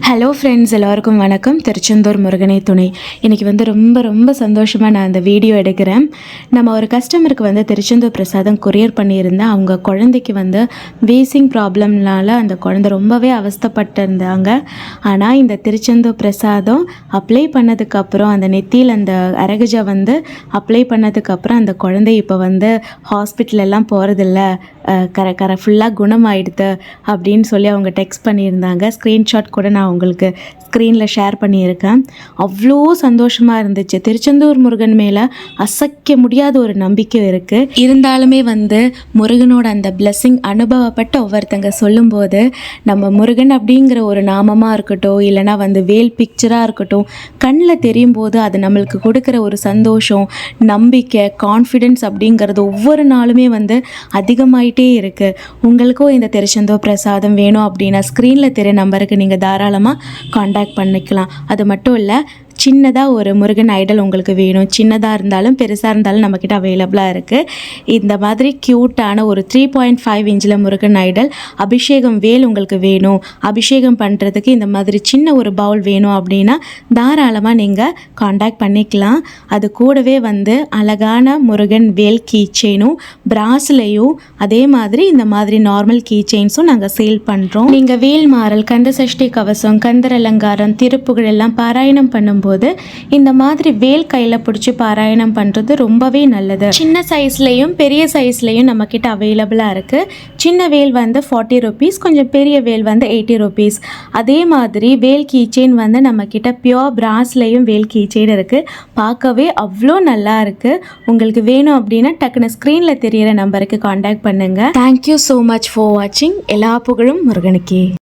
Hello friends, எல்லோருக்கும் வணக்கம். திருச்செந்தூர் முருகனே துணை. இன்றைக்கி ரொம்ப ரொம்ப சந்தோஷமாக நான் இந்த வீடியோ எடுக்கிறேன். நம்ம ஒரு கஸ்டமருக்கு திருச்செந்தூர் பிரசாதம் கொரியர் பண்ணியிருந்தேன். அவங்க குழந்தைக்கு வீசிங் ப்ராப்ளம்னால அந்த குழந்தை ரொம்பவே அவஸ்தைப்பட்டிருந்தாங்க. ஆனால் இந்த திருச்செந்தூர் பிரசாதம் அப்ளை பண்ணதுக்கப்புறம் அந்த நெத்தியில் அந்த அரகஜா அப்ளை பண்ணதுக்கப்புறம் அந்த குழந்தை இப்போ ஹாஸ்பிட்டலெல்லாம் போகிறதில்ல, ஃபுல்லாக குணமாயிடுது அப்படின்னு சொல்லி அவங்க டெக்ஸ்ட் பண்ணியிருந்தாங்க. ஸ்க்ரீன்ஷாட் கூட நான் உங்களுக்கு ஸ்க்ரீனில் ஷேர் பண்ணியிருக்கேன். அவ்வளோ சந்தோஷமாக இருந்துச்சு. திருச்செந்தூர் முருகன் மேலே அசைக்க முடியாத ஒரு நம்பிக்கை இருக்குது. இருந்தாலுமே முருகனோட அந்த பிளெஸ்ஸிங் அனுபவப்பட்டு ஒவ்வொருத்தங்க சொல்லும்போது நம்ம முருகன் அப்படிங்கிற ஒரு நாமமாக இருக்கட்டும், இல்லைனா வேல் பிக்சராக இருக்கட்டும், கண்ணில் தெரியும் போது அது நம்மளுக்கு கொடுக்குற ஒரு சந்தோஷம், நம்பிக்கை, கான்ஃபிடென்ஸ் அப்படிங்கிறது ஒவ்வொரு நாளுமே அதிகமாயிட்டே இருக்குது. உங்களுக்கும் இந்த திருச்செந்தூர் பிரசாதம் வேணும் அப்படின்னா ஸ்க்ரீனில் தெரிய நம்பருக்கு நீங்கள் தாராளமாக காண்டாக்ட் பண்ணிக்கலாம். அது மட்டும் இல்லை, சின்னதாக ஒரு முருகன் ஐடல் உங்களுக்கு வேணும், சின்னதாக இருந்தாலும் பெருசாக இருந்தாலும் நம்மக்கிட்ட அவைலபிளாக இருக்குது. இந்த மாதிரி க்யூட்டான ஒரு 3.5 இன்ச்சில் முருகன் ஐடல் அபிஷேகம் வேல் உங்களுக்கு வேணும், அபிஷேகம் பண்ணுறதுக்கு இந்த மாதிரி சின்ன ஒரு பவுல் வேணும் அப்படின்னா தாராளமாக நீங்கள் காண்டாக்ட் பண்ணிக்கலாம். அது கூடவே அழகான முருகன் வேல் கீ செயினும் பிராஸ்லையும் அதே மாதிரி இந்த மாதிரி நார்மல் கீ செயின்ஸும் நாங்கள் சேல் பண்ணுறோம். நீங்கள் வேல் மாறல், கந்த சஷ்டி கவசம், கந்தர் அலங்காரம், திருப்புகழ் எல்லாம் பாராயணம் பண்ணும்போது இந்த மாதிரி வேல் கையில் பிடிச்சி பாராயணம் பண்ணுறது ரொம்பவே நல்லது. சின்ன சைஸ்லையும் பெரிய சைஸ்லையும் நம்மக்கிட்ட அவைலபிளாக இருக்குது. சின்ன வேல் 40 ருபீஸ், கொஞ்சம் பெரிய வேல் 80 ருபீஸ். அதே மாதிரி வேல் கீச்செயின் நம்மக்கிட்ட பியோர் பிராஸ்லையும் வேல் கீச்செயின் இருக்குது. பார்க்கவே அவ்வளோ நல்லா இருக்குது. உங்களுக்கு வேணும் அப்படின்னா டக்குன்னு ஸ்க்ரீனில் தெரியிற நம்பருக்கு காண்டாக்ட் பண்ணுங்கள். தேங்க்யூ ஸோ மச் ஃபார் வாட்சிங். எல்லா புகழும் முருகனுக்கே.